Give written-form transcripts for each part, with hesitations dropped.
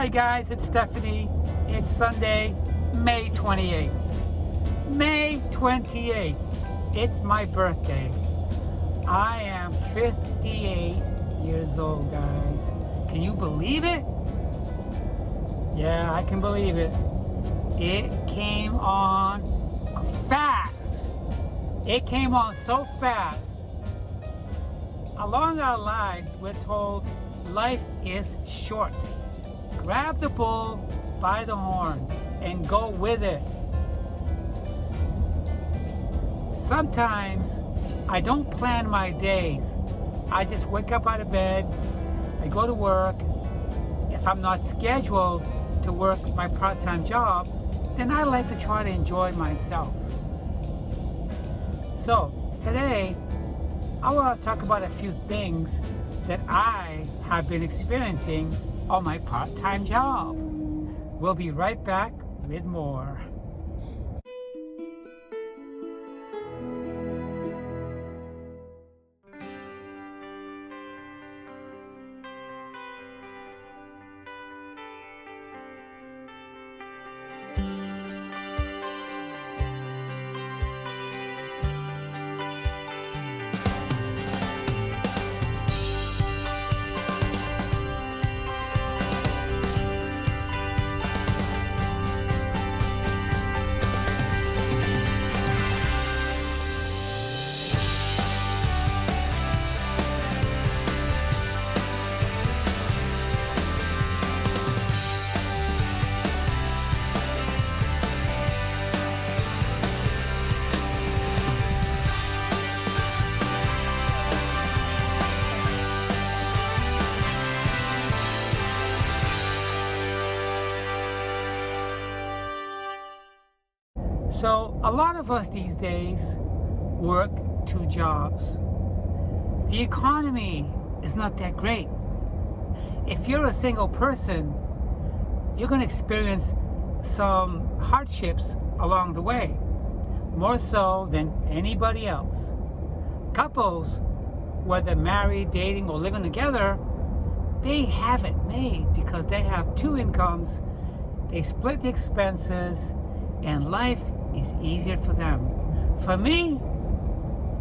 Hi guys, it's Stephanie. It's Sunday, May 28th. May 28th. It's my birthday. I am 58 years old, guys. Can you believe it? Yeah, I can believe it. It came on fast. It came on so fast. Along our lives, we're told life is short. Grab the bull by the horns and go with it. Sometimes I don't plan my days. I just wake up out of bed, I go to work. If I'm not scheduled to work my part-time job, then I like to try to enjoy myself. So today, I want to talk about a few things that I have been experiencing on my part-time job. We'll be right back with more. So a lot of us these days work two jobs. The economy is not that great. If you're a single person, you're going to experience some hardships along the way, more so than anybody else. Couples, whether married, dating, or living together, they have it made because they have two incomes, they split the expenses, and life is easier for them. For me,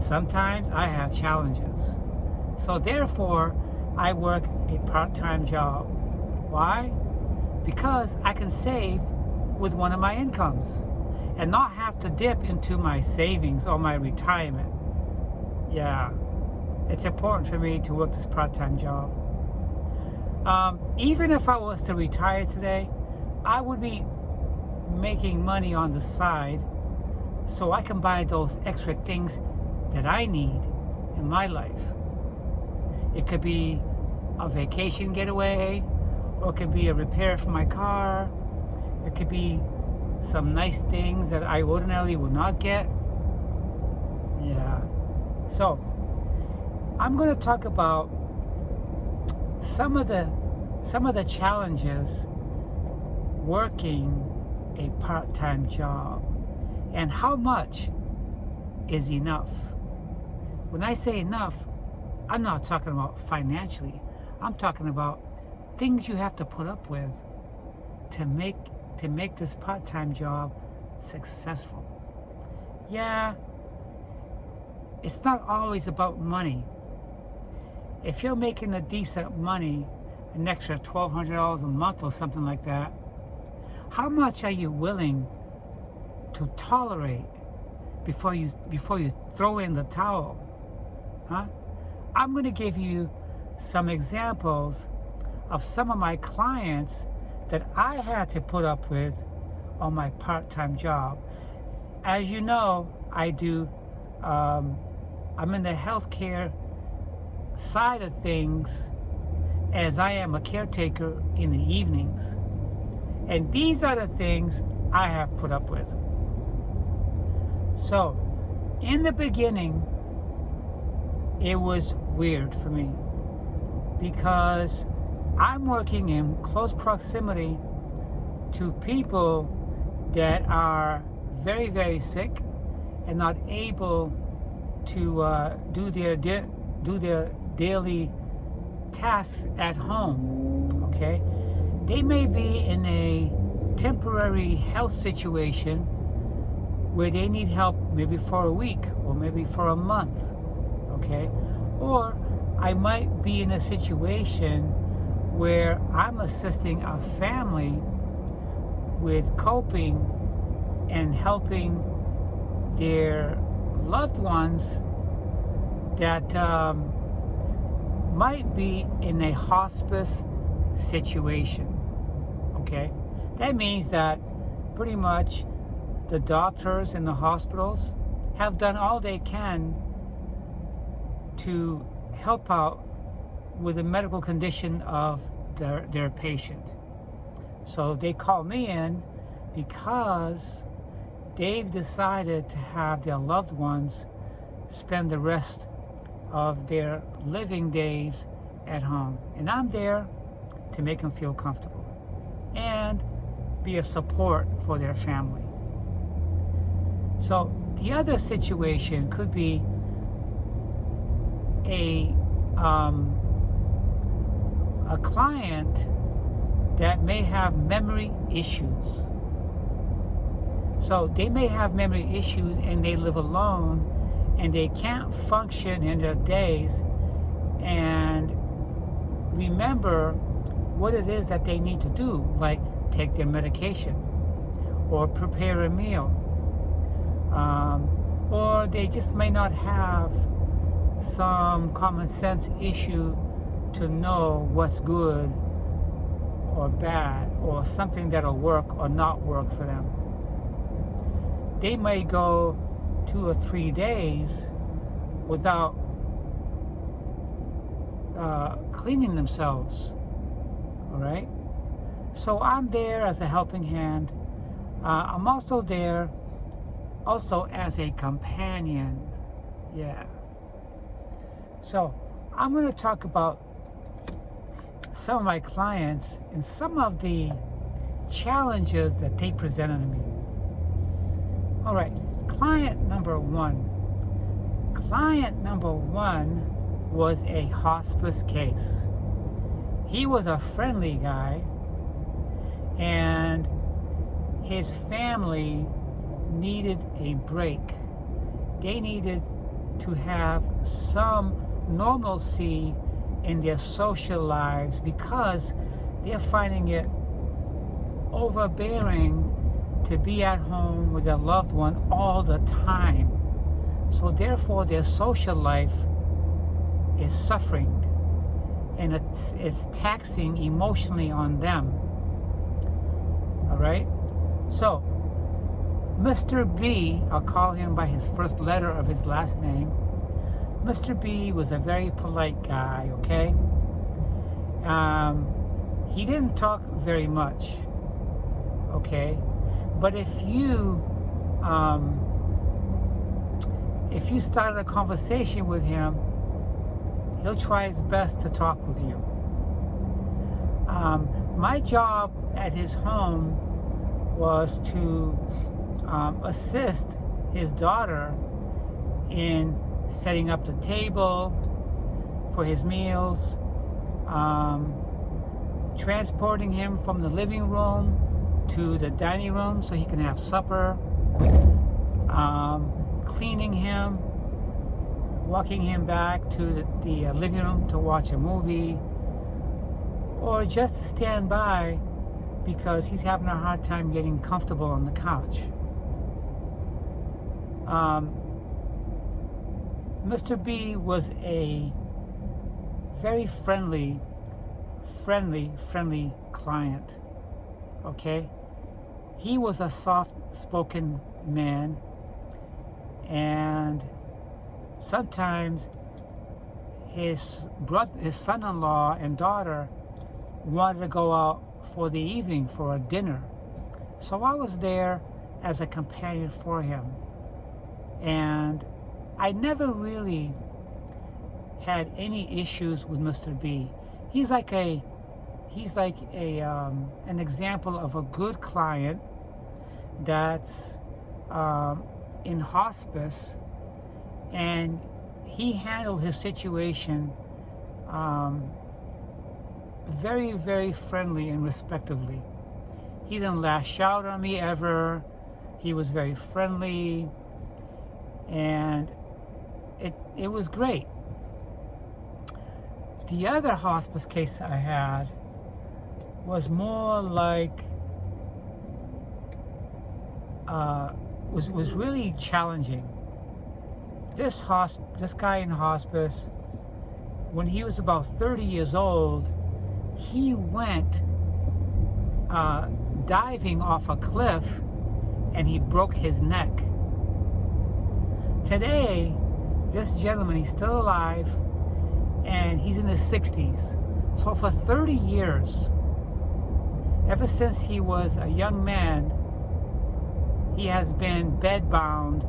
sometimes I have challenges. So therefore, I work a part-time job. Why? Because I can save with one of my incomes and not have to dip into my savings or my retirement. Yeah, it's important for me to work this part-time job. Even if I was to retire today, I would be making money on the side so I can buy those extra things that I need in my life. It could be a vacation getaway, or it could be a repair for my car. It could be some nice things that I ordinarily would not get. Yeah. So I'm going to talk about some of the challenges working a part-time job and how much is enough. When I say enough, I'm not talking about financially. I'm talking about things you have to put up with to make this part-time job successful. Yeah, it's not always about money. If you're making a decent money, an extra $1,200 a month or something like that, how much are you willing to tolerate before you throw in the towel? Huh? I'm going to give you some examples of some of my clients that I had to put up with on my part-time job. As you know, I'm in the healthcare side of things, as I am a caretaker in the evenings. And these are the things I have put up with. So, in the beginning, it was weird for me because I'm working in close proximity to people that are very, very sick and not able to do their daily tasks at home, okay? They may be in a temporary health situation where they need help maybe for a week or maybe for a month, okay? Or I might be in a situation where I'm assisting a family with coping and helping their loved ones that might be in a hospice situation, okay? That means that pretty much the doctors in the hospitals have done all they can to help out with the medical condition of their patient. So they call me in because they've decided to have their loved ones spend the rest of their living days at home. And I'm there to make them feel comfortable and be a support for their family. So the other situation could be a client that may have memory issues. So they may have memory issues and they live alone and they can't function in their days and remember what it is that they need to do, like take their medication or prepare a meal. Or they just may not have some common sense issue to know what's good or bad or something that'll work or not work for them. They may go 2 or 3 days without cleaning themselves, all right? So I'm there as a helping hand. I'm also there also as a companion, yeah. So I'm going to talk about some of my clients and some of the challenges that they presented to me. All right, client number one. Client number one was a hospice case. He was a friendly guy, and his family needed a break. They needed to have some normalcy in their social lives because they're finding it overbearing to be at home with their loved one all the time. So therefore their social life is suffering and it's taxing emotionally on them. All right? So Mr. B, I'll call him by his first letter of his last name. Mr. B was a very polite guy, okay? He didn't talk very much, okay? But if you started a conversation with him, he'll try his best to talk with you. My job at his home was to assist his daughter in setting up the table for his meals, transporting him from the living room to the dining room so he can have supper, cleaning him, walking him back to the living room to watch a movie, or just to stand by because he's having a hard time getting comfortable on the couch. Mr. B was a very friendly client, okay? He was a soft-spoken man, and sometimes his son-in-law and daughter wanted to go out for the evening for a dinner. So I was there as a companion for him. And I never really had any issues with Mr. B. He's like an example of a good client that's in hospice, and he handled his situation very, very friendly and respectively. He didn't lash out on me ever. He was very friendly, and it was great. The other hospice case I had was more like was really challenging. This guy in hospice, when he was about 30 years old, he went diving off a cliff and he broke his neck. Today, this gentleman, he's still alive and he's in his 60s. So for 30 years, ever since he was a young man, he has been bedbound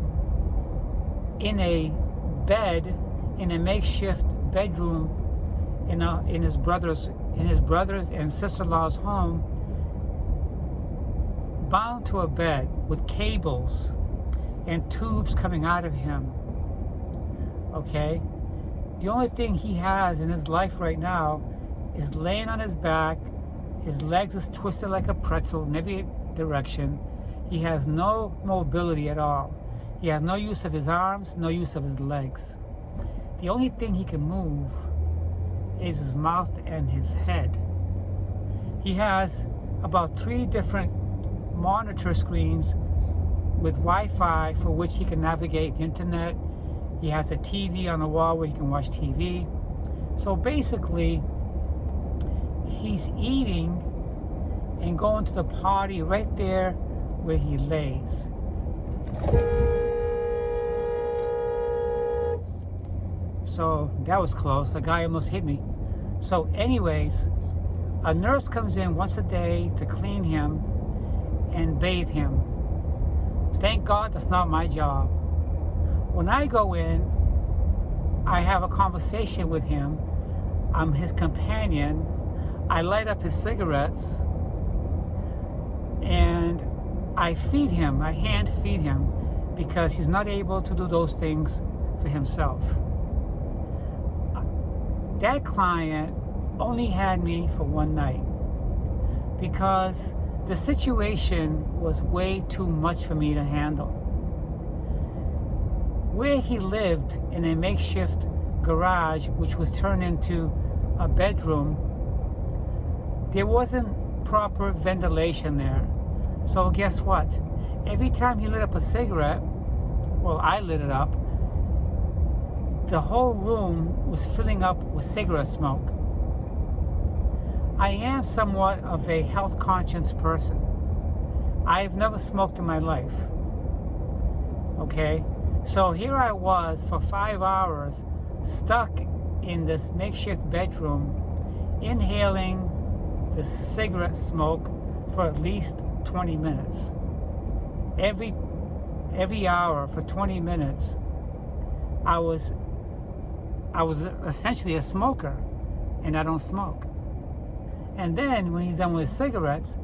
in a bed in a makeshift bedroom in his brother's and sister-in-law's home, bound to a bed with cables and tubes coming out of him. Okay? The only thing he has in his life right now is laying on his back. His legs is twisted like a pretzel in every direction. He has no mobility at all. He has no use of his arms, no use of his legs. The only thing he can move is his mouth and his head. He has about 3 different monitor screens with Wi-Fi for which he can navigate the internet. He has a TV on the wall where he can watch TV. So basically, he's eating and going to the party right there where he lays. So that was close. A guy almost hit me. So anyways, a nurse comes in once a day to clean him and bathe him. Thank God that's not my job. When I go in, I have a conversation with him. I'm his companion. I light up his cigarettes and I feed him. I hand feed him because he's not able to do those things for himself. That client only had me for one night because the situation was way too much for me to handle. Where he lived in a makeshift garage, which was turned into a bedroom, there wasn't proper ventilation there. So guess what? Every time he lit up a cigarette, well, I lit it up, the whole room was filling up with cigarette smoke. I am somewhat of a health conscious person. I've never smoked in my life. Okay? So here I was for 5 hours stuck in this makeshift bedroom, inhaling the cigarette smoke for at least 20 minutes. Every hour for 20 minutes, I was essentially a smoker, and I don't smoke. And then when he's done with his cigarettes,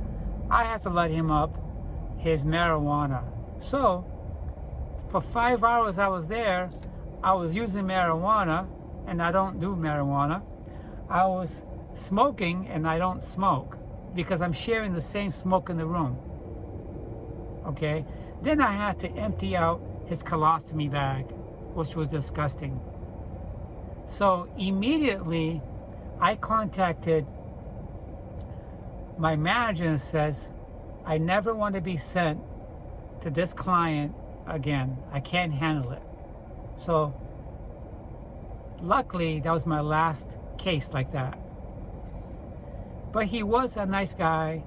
I have to light him up his marijuana. So for 5 hours I was there, I was using marijuana, and I don't do marijuana. I was smoking, and I don't smoke because I'm sharing the same smoke in the room. Okay? Then I had to empty out his colostomy bag, which was disgusting. So immediately I contacted my manager and says, I never want to be sent to this client again. I can't handle it. So luckily that was my last case like that. But he was a nice guy.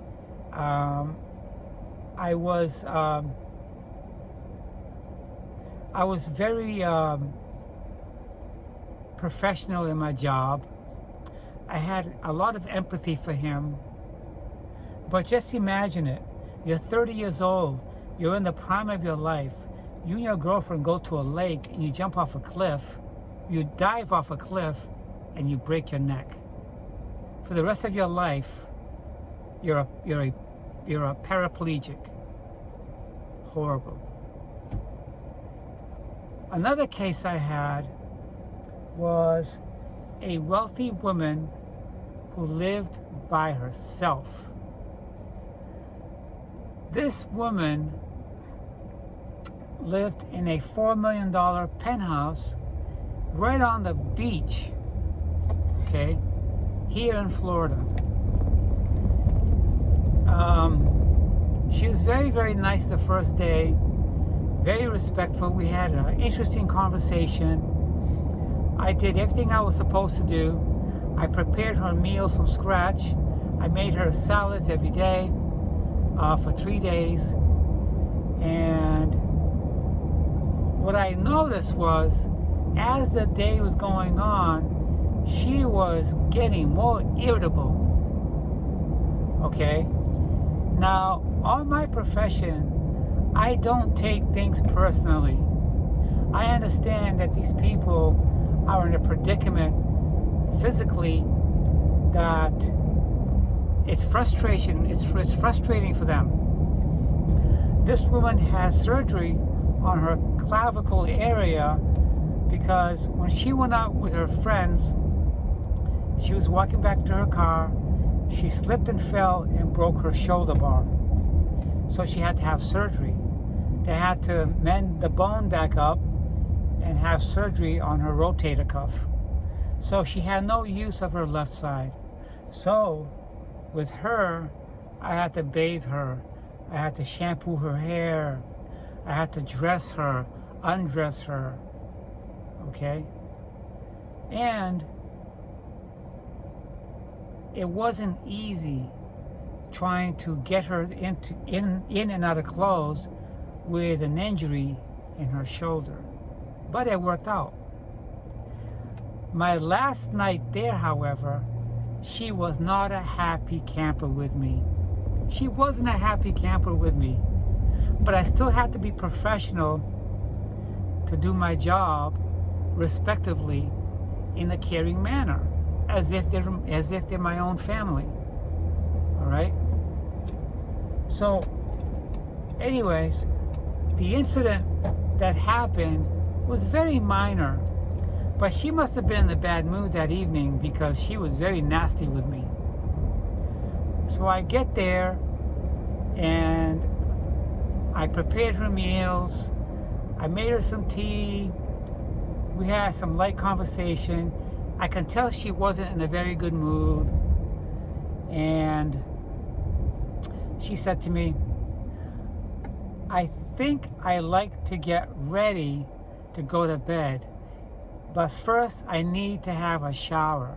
I was very professional in my job. I had a lot of empathy for him. But just imagine it. You're 30 years old. You're in the prime of your life. You and your girlfriend go to a lake and you jump off a cliff. You dive off a cliff and you break your neck. For the rest of your life, you're a paraplegic. Horrible. Another case I had was a wealthy woman who lived by herself. This woman lived in a $4 million penthouse right on the beach, okay, here in Florida. She was very, very nice the first day, very respectful. We had an interesting conversation. I did everything I was supposed to do. I prepared her meals from scratch. I made her salads every day for 3 days. And what I noticed was, as the day was going on, she was getting more irritable. Okay? Now, on my profession, I don't take things personally. I understand that these people are in a predicament physically that it's frustration. It's frustrating for them. This woman has surgery on her clavicle area because when she went out with her friends, she was walking back to her car. She slipped and fell and broke her shoulder bone. So she had to have surgery. They had to mend the bone back up and have surgery on her rotator cuff. So she had no use of her left side. So with her, I had to bathe her. I had to shampoo her hair. I had to dress her, undress her. Okay? And it wasn't easy trying to get her in and out of clothes with an injury in her shoulder. But it worked out. My last night there, however, she was not a happy camper with me. She wasn't a happy camper with me. But I still had to be professional to do my job respectively in a caring manner, as if they're my own family. All right? So, anyways, the incident that happened was very minor, but she must have been in a bad mood that evening because she was very nasty with me. So I get there and I prepared her meals. I made her some tea. We had some light conversation. I can tell she wasn't in a very good mood. And she said to me, I think I like to get ready to go to bed, but first I need to have a shower.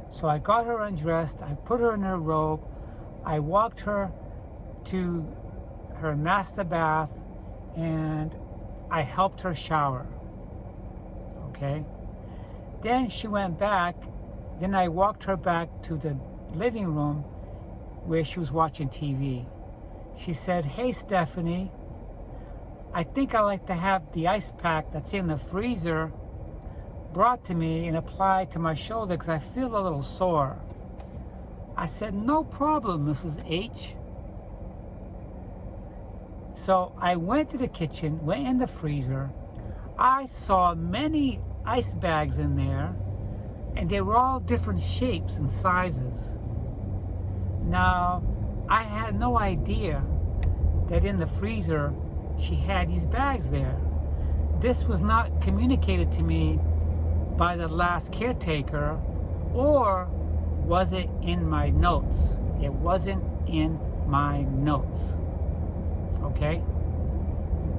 So I got her undressed. I put her in her robe. I walked her to her master bath and I helped her shower. Okay? Then she went back. Then I walked her back to the living room where she was watching TV. She said, "Hey, Stephanie, I think I like to have the ice pack that's in the freezer brought to me and applied to my shoulder because I feel a little sore." I said, "No problem, Mrs. H." So I went to the kitchen, went in the freezer. I saw many ice bags in there, and they were all different shapes and sizes. Now, I had no idea that in the freezer she had these bags there. This was not communicated to me by the last caretaker, or was it in my notes? It wasn't in my notes. Okay?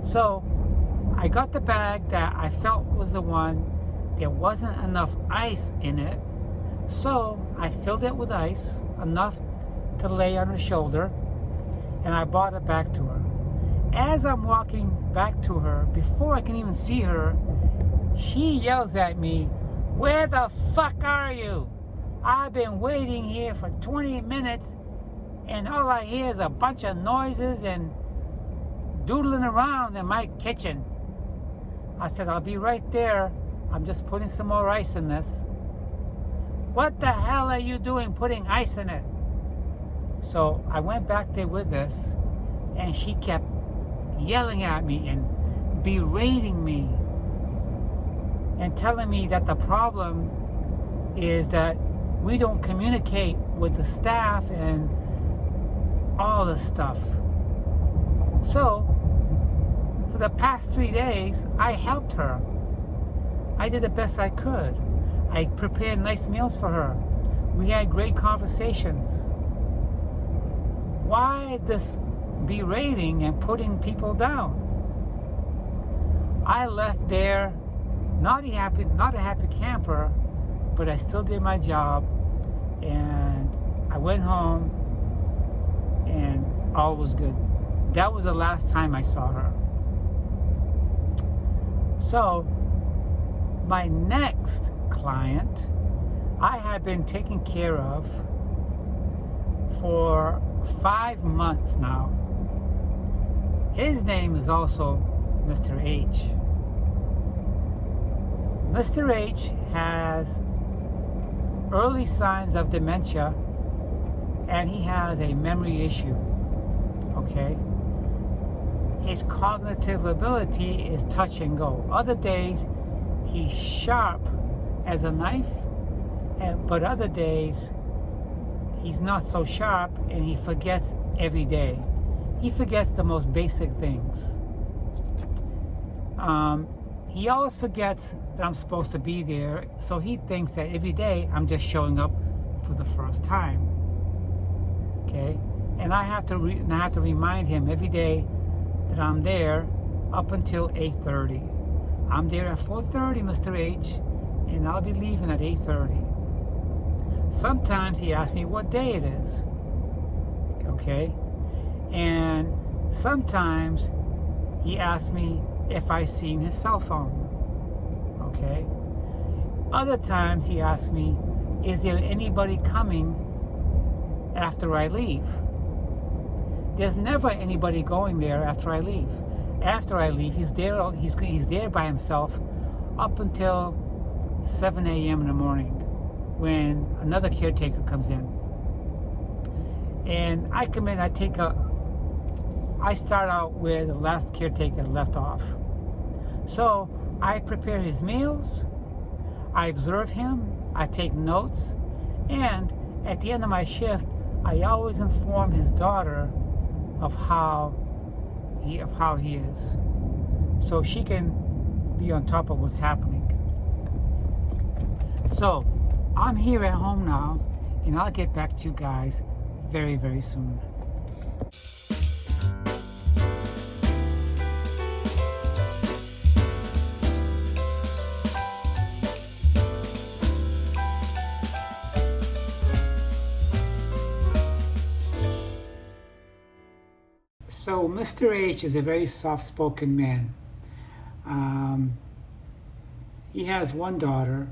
So, I got the bag that I felt was the one. There wasn't enough ice in it, so I filled it with ice, enough to lay on her shoulder, and I brought it back to her. As I'm walking back to her, before I can even see her, she yells at me, "Where the fuck are you? I've been waiting here for 20 minutes and all I hear is a bunch of noises and doodling around in my kitchen." I said, "I'll be right there. I'm just putting some more ice in this." "What the hell are you doing putting ice in it?" So I went back there with this, and she kept yelling at me and berating me and telling me that the problem is that We don't communicate with the staff and all this stuff. So, for the past 3 days, I helped her. I did the best I could. I prepared nice meals for her. We had great conversations. Why this berating and putting people down? I left there not a happy camper, but I still did my job, and I went home and all was good. That was the last time I saw her. So, my next client, I have been taking care of for 5 months now. His name is also Mr. H. Mr. H has early signs of dementia, and he has a memory issue. Okay? His cognitive ability is touch and go. Other days, he's sharp as a knife, but other days, he's not so sharp, and he forgets every day. He forgets the most basic things. He always forgets that I'm supposed to be there, so he thinks that every day I'm just showing up for the first time. Okay? And I have to remind him every day that I'm there up until 8:30. I'm there at 4:30, Mr. H, and I'll be leaving at 8:30. Sometimes he asks me what day it is. Okay? And sometimes he asks me if I've seen his cell phone. Okay? Other times he asks me, is there anybody coming after I leave? There's never anybody going there after I leave. After I leave, he's there by himself up until 7 a.m. in the morning when another caretaker comes in. And I come in, I start out where the last caretaker left off. So I prepare his meals, I observe him, I take notes, and at the end of my shift, I always inform his daughter of how he is, so she can be on top of what's happening. So I'm here at home now, and I'll get back to you guys very, very soon. So Mr. H is a very soft-spoken man. He has one daughter,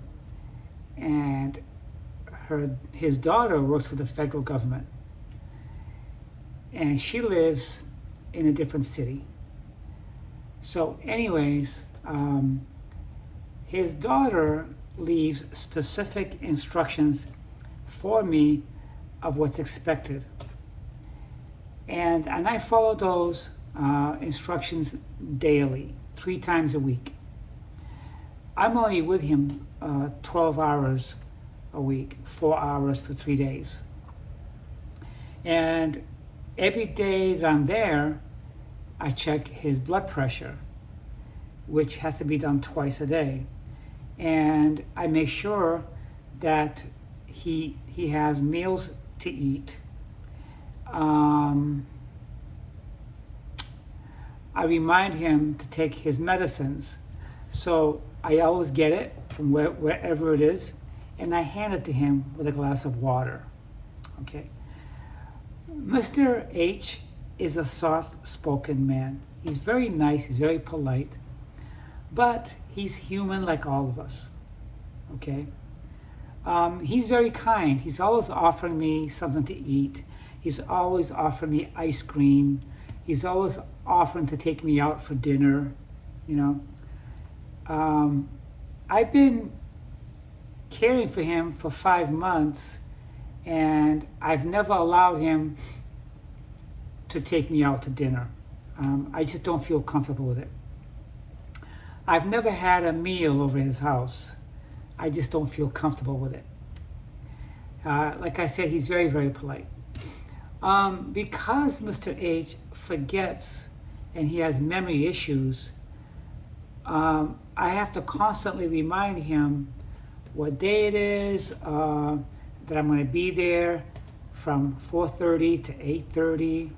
and his daughter works for the federal government, and she lives in a different city. So anyways, his daughter leaves specific instructions for me of what's expected. And I follow those instructions daily, 3 times a week. I'm only with him 12 hours a week, 4 hours for 3 days. And every day that I'm there, I check his blood pressure, which has to be done twice a day. And I make sure that he has meals to eat. I remind him to take his medicines. So I always get it from wherever it is, and I hand it to him with a glass of water. Okay. Mr. H is a soft-spoken man. He's very nice, he's very polite, but he's human like all of us. Okay. He's very kind. He's always offering me something to eat. He's always offering me ice cream. He's always offering to take me out for dinner, you know. I've been caring for him for 5 months, and I've never allowed him to take me out to dinner. I just don't feel comfortable with it. I've never had a meal over his house. I just don't feel comfortable with it. Like I said, he's very, very polite. Because Mr. H forgets and he has memory issues, I have to constantly remind him what day it is, that I'm going to be there from 4:30 to 8:30,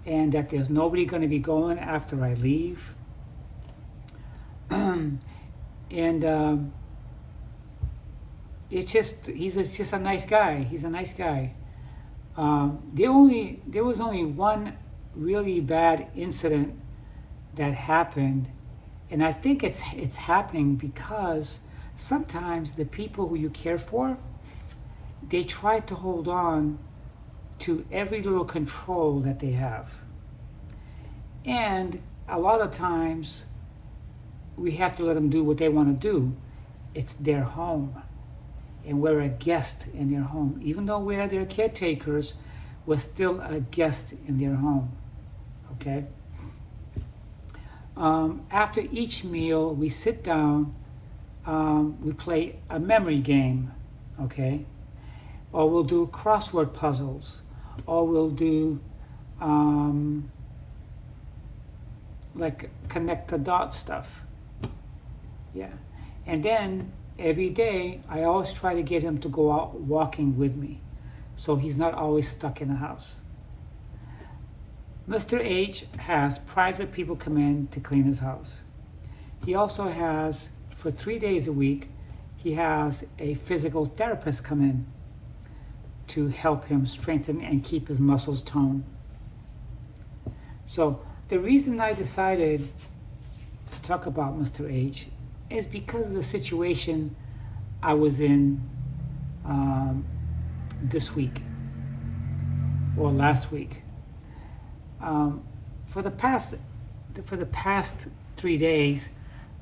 and that there's nobody going to be going after I leave. And it's just just a nice guy. He's a nice guy. There was only one really bad incident that happened, and I think it's happening because sometimes the people who you care for, they try to hold on to every little control that they have. And a lot of times we have to let them do what they want to do. It's their home, and we're a guest in their home. Even though we're their caretakers, we're still a guest in their home. Okay? After each meal, we sit down, we play a memory game, okay? Or we'll do crossword puzzles, or we'll do like connect the dot stuff. Yeah. And then every day, I always try to get him to go out walking with me, so he's not always stuck in the house. Mr. H has private people come in to clean his house. He also has, for 3 days a week, he has a physical therapist come in to help him strengthen and keep his muscles toned. So the reason I decided to talk about Mr. H is because of the situation I was in this week or last week. For the past 3 days,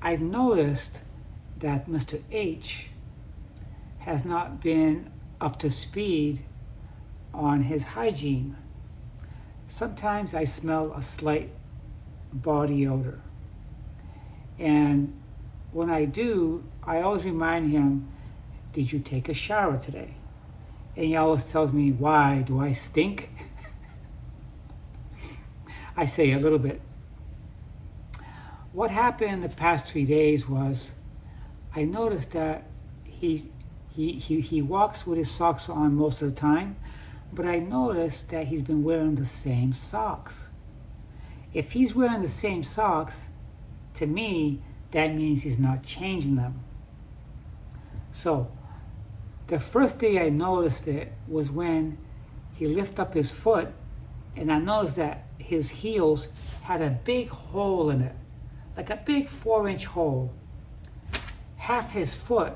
I've noticed that Mr. H has not been up to speed on his hygiene. Sometimes I smell a slight body odor. And when I do, I always remind him, did you take a shower today? And he always tells me, why? Do I stink? I say a little bit. What happened in the past 3 days was I noticed that he walks with his socks on most of the time, but I noticed that he's been wearing the same socks. If he's wearing the same socks, to me, that means he's not changing them. So, the first day I noticed it was when he lifted up his foot, and I noticed that his heels had a big hole in it, like a big 4-inch hole. Half his foot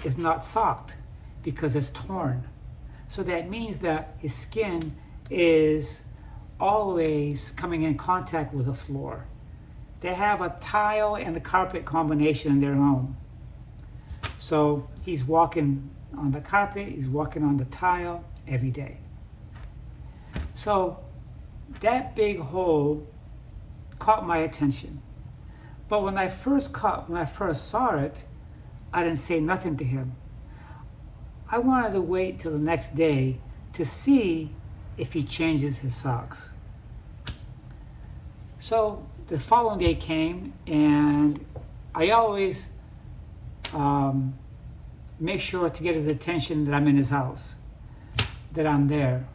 is not socked because it's torn. So that means that his skin is always coming in contact with the floor. They have a tile and a carpet combination in their home. So he's walking on the carpet, he's walking on the tile every day. So that big hole caught my attention. But when I first saw it, I didn't say nothing to him. I wanted to wait till the next day to see if he changes his socks. So the following day came, and I always make sure to get his attention that I'm in his house, that I'm there.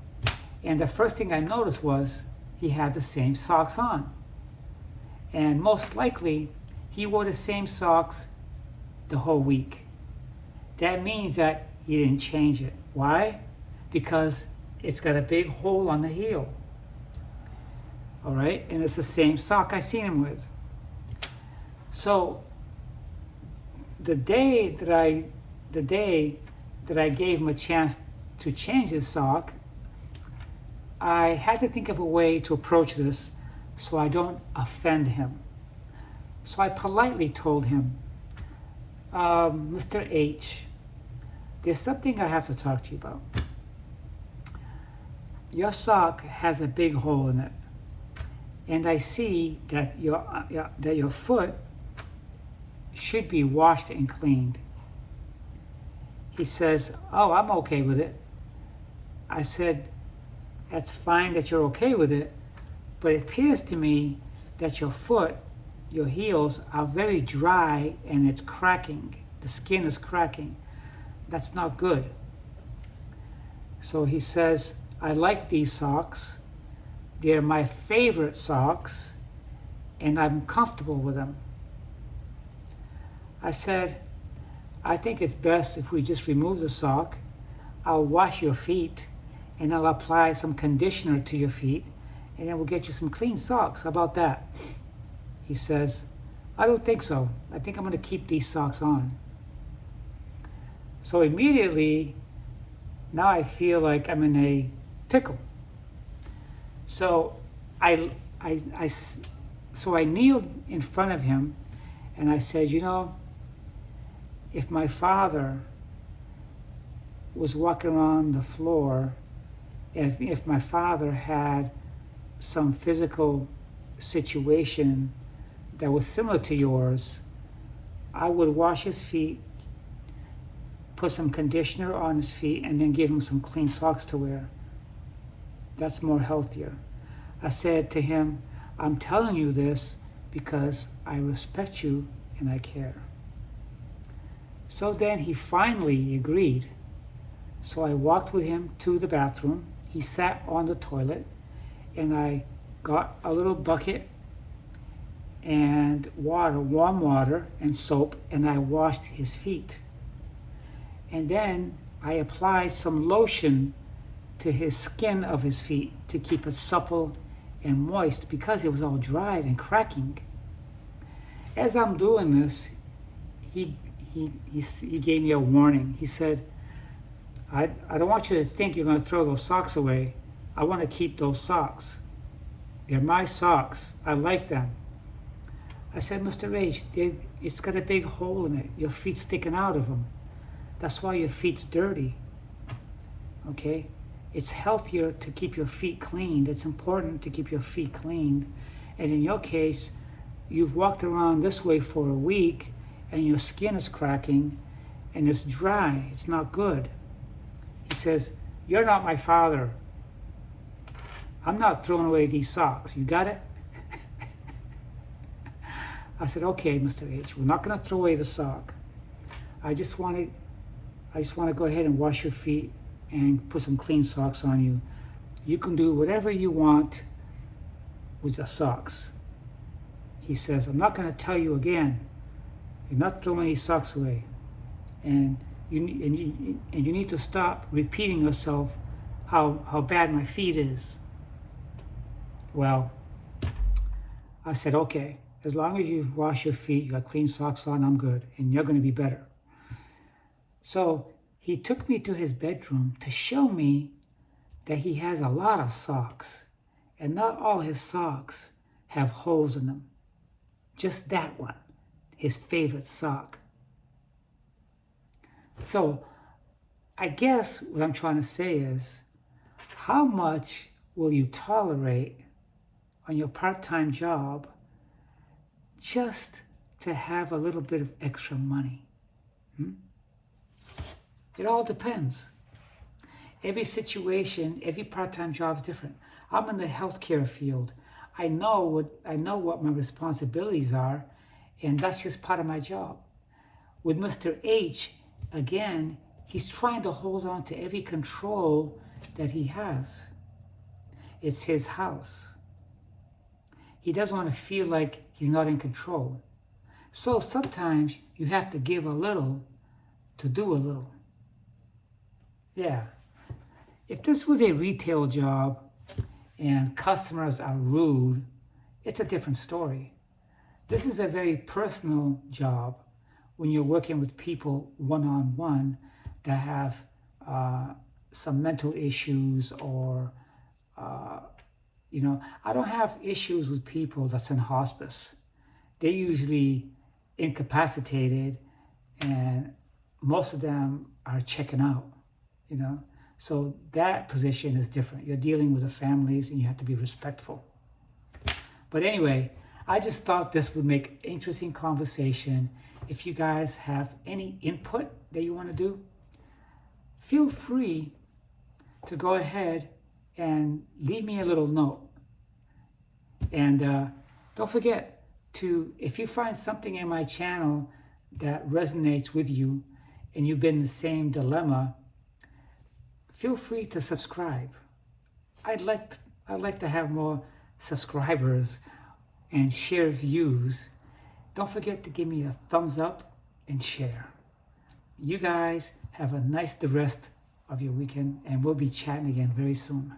And the first thing I noticed was he had the same socks on. And most likely, he wore the same socks the whole week. That means that he didn't change it. Why? Because it's got a big hole on the heel. All right? And it's the same sock I seen him with. So the day that I gave him a chance to change his sock, I had to think of a way to approach this so I don't offend him. So I politely told him, Mr. H, there's something I have to talk to you about. Your sock has a big hole in it, and I see that your foot should be washed and cleaned. He says, oh, I'm okay with it. I said, that's fine that you're okay with it, but it appears to me that your foot, your heels are very dry and it's cracking. The skin is cracking. That's not good. So he says, I like these socks. They're my favorite socks and I'm comfortable with them. I said, I think it's best if we just remove the sock. I'll wash your feet and I'll apply some conditioner to your feet and then we'll get you some clean socks. How about that? He says, I don't think so. I think I'm going to keep these socks on. So immediately, now I feel like I'm in a pickle. So I kneeled in front of him and I said, you know, if my father was walking around the floor, if my father had some physical situation that was similar to yours, I would wash his feet, put some conditioner on his feet, and then give him some clean socks to wear. That's more healthier. I said to him, I'm telling you this because I respect you and I care. So then he finally agreed. So I walked with him to the bathroom. He sat on the toilet and I got a little bucket and water, warm water and soap, and I washed his feet. And then I applied some lotion to his skin of his feet to keep it supple and moist because it was all dried and cracking. As I'm doing this, he gave me a warning. He said, I don't want you to think you're going to throw those socks away. I want to keep those socks. They're my socks. I like them. I said, Mr. H, it's got a big hole in it. Your feet's sticking out of them. That's why your feet's dirty. Okay? It's healthier to keep your feet cleaned. It's important to keep your feet cleaned. And in your case, you've walked around this way for a week and your skin is cracking and it's dry. It's not good. He says, you're not my father. I'm not throwing away these socks. You got it? I said, okay, Mr. H, we're not going to throw away the sock. I just want to go ahead and wash your feet and put some clean socks on you. You can do whatever you want with the socks. He says, I'm not going to tell you again. You're not throwing these socks away. And you need to stop repeating yourself how bad my feet is. Well, I said, okay, as long as you've washed your feet, you got clean socks on, I'm good, and you're going to be better. So he took me to his bedroom to show me that he has a lot of socks, and not all his socks have holes in them. Just that one, his favorite sock. So I guess what I'm trying to say is, how much will you tolerate on your part-time job just to have a little bit of extra money? It all depends. Every situation, every part-time job is different. I'm in the healthcare field. I know what my responsibilities are, and that's just part of my job. With Mr. H, again, he's trying to hold on to every control that he has. It's his house. He doesn't want to feel like he's not in control. So sometimes you have to give a little to do a little. Yeah. If this was a retail job and customers are rude, it's a different story. This is a very personal job when you're working with people one-on-one that have some mental issues or, I don't have issues with people that's in hospice. They're usually incapacitated and most of them are checking out, So that position is different. You're dealing with the families and you have to be respectful. But anyway, I just thought this would make interesting conversation. If you guys have any input that you want to do, feel free to go ahead and leave me a little note. And don't forget to, if you find something in my channel that resonates with you and you've been in the same dilemma, feel free to subscribe. I'd like to have more subscribers and share views. Don't forget to give me a thumbs up and share. You guys have a nice the rest of your weekend, and we'll be chatting again very soon.